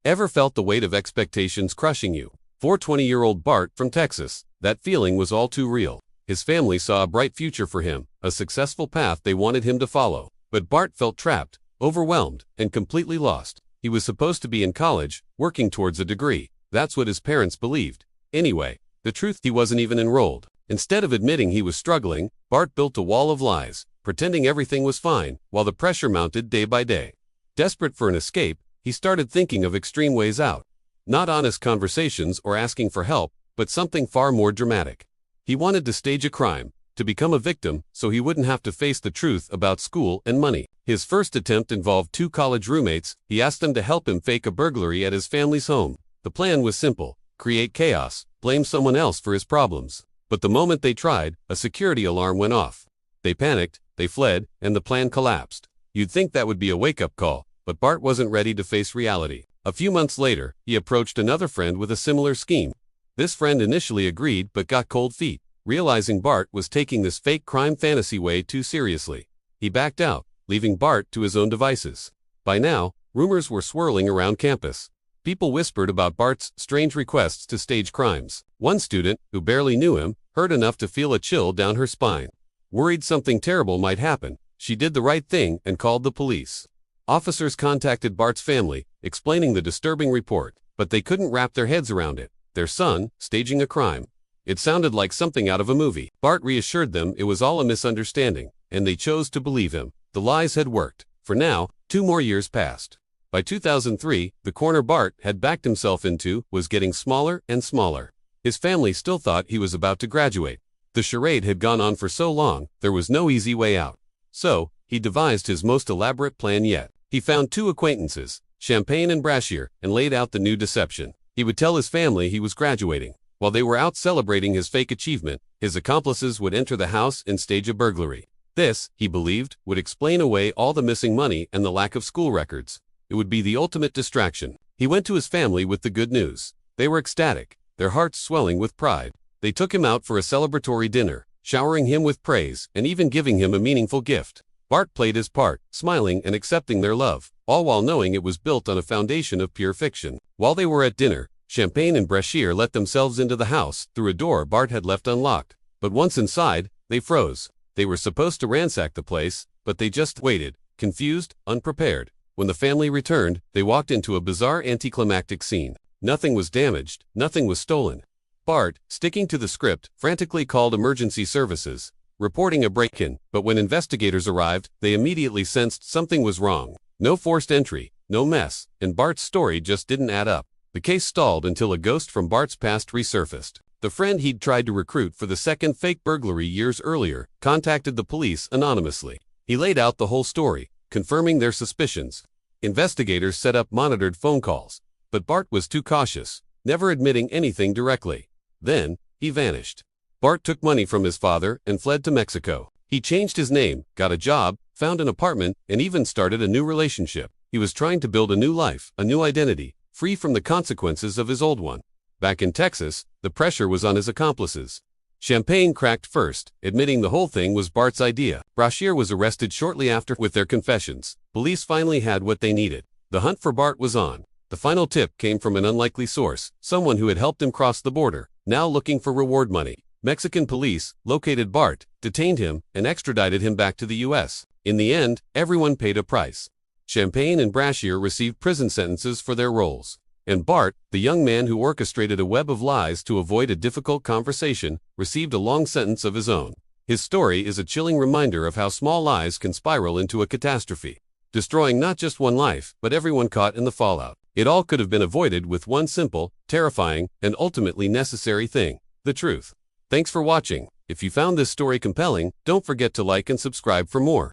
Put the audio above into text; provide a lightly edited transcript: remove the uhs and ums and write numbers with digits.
Ever felt the weight of expectations crushing you? For 20-year-old Bart from Texas, that feeling was all too real. His family saw a bright future for him, a successful path they wanted him to follow. But Bart felt trapped, overwhelmed, and completely lost. He was supposed to be in college, working towards a degree. That's what his parents believed. Anyway, the truth, he wasn't even enrolled. Instead of admitting he was struggling, Bart built a wall of lies, pretending everything was fine, while the pressure mounted day by day. Desperate for an escape, he started thinking of extreme ways out. Not honest conversations or asking for help, but something far more dramatic. He wanted to stage a crime, to become a victim, so he wouldn't have to face the truth about school and money. His first attempt involved 2 college roommates. He asked them to help him fake a burglary at his family's home. The plan was simple: create chaos, blame someone else for his problems. But the moment they tried, a security alarm went off. They panicked, they fled, and the plan collapsed. You'd think that would be a wake-up call, but Bart wasn't ready to face reality. A few months later, he approached another friend with a similar scheme. This friend initially agreed but got cold feet, realizing Bart was taking this fake crime fantasy way too seriously. He backed out, leaving Bart to his own devices. By now, rumors were swirling around campus. People whispered about Bart's strange requests to stage crimes. One student, who barely knew him, heard enough to feel a chill down her spine. Worried something terrible might happen, she did the right thing and called the police. Officers contacted Bart's family, explaining the disturbing report, but they couldn't wrap their heads around it. Their son, staging a crime. It sounded like something out of a movie. Bart reassured them it was all a misunderstanding, and they chose to believe him. The lies had worked. For now, 2 more years passed. By 2003, the corner Bart had backed himself into was getting smaller and smaller. His family still thought he was about to graduate. The charade had gone on for so long, there was no easy way out. So, he devised his most elaborate plan yet. He found 2 acquaintances, Champagne and Brashear, and laid out the new deception. He would tell his family he was graduating. While they were out celebrating his fake achievement, his accomplices would enter the house and stage a burglary. This, he believed, would explain away all the missing money and the lack of school records. It would be the ultimate distraction. He went to his family with the good news. They were ecstatic, their hearts swelling with pride. They took him out for a celebratory dinner, showering him with praise and even giving him a meaningful gift. Bart played his part, smiling and accepting their love, all while knowing it was built on a foundation of pure fiction. While they were at dinner, Champagne and Brashear let themselves into the house through a door Bart had left unlocked. But once inside, they froze. They were supposed to ransack the place, but they just waited, confused, unprepared. When the family returned, they walked into a bizarre anticlimactic scene. Nothing was damaged, nothing was stolen. Bart, sticking to the script, frantically called emergency services, reporting a break-in, but when investigators arrived, they immediately sensed something was wrong. No forced entry, no mess, and Bart's story just didn't add up. The case stalled until a ghost from Bart's past resurfaced. The friend he'd tried to recruit for the second fake burglary years earlier contacted the police anonymously. He laid out the whole story, confirming their suspicions. Investigators set up monitored phone calls, but Bart was too cautious, never admitting anything directly. Then, he vanished. Bart took money from his father and fled to Mexico. He changed his name, got a job, found an apartment, and even started a new relationship. He was trying to build a new life, a new identity, free from the consequences of his old one. Back in Texas, the pressure was on his accomplices. Champagne cracked first, admitting the whole thing was Bart's idea. Brashear was arrested shortly after with their confessions. Police finally had what they needed. The hunt for Bart was on. The final tip came from an unlikely source, someone who had helped him cross the border, now looking for reward money. Mexican police located Bart, detained him, and extradited him back to the U.S. In the end, everyone paid a price. Champagne and Brashear received prison sentences for their roles. And Bart, the young man who orchestrated a web of lies to avoid a difficult conversation, received a long sentence of his own. His story is a chilling reminder of how small lies can spiral into a catastrophe, destroying not just one life, but everyone caught in the fallout. It all could have been avoided with one simple, terrifying, and ultimately necessary thing: the truth. Thanks for watching. If you found this story compelling, don't forget to like and subscribe for more.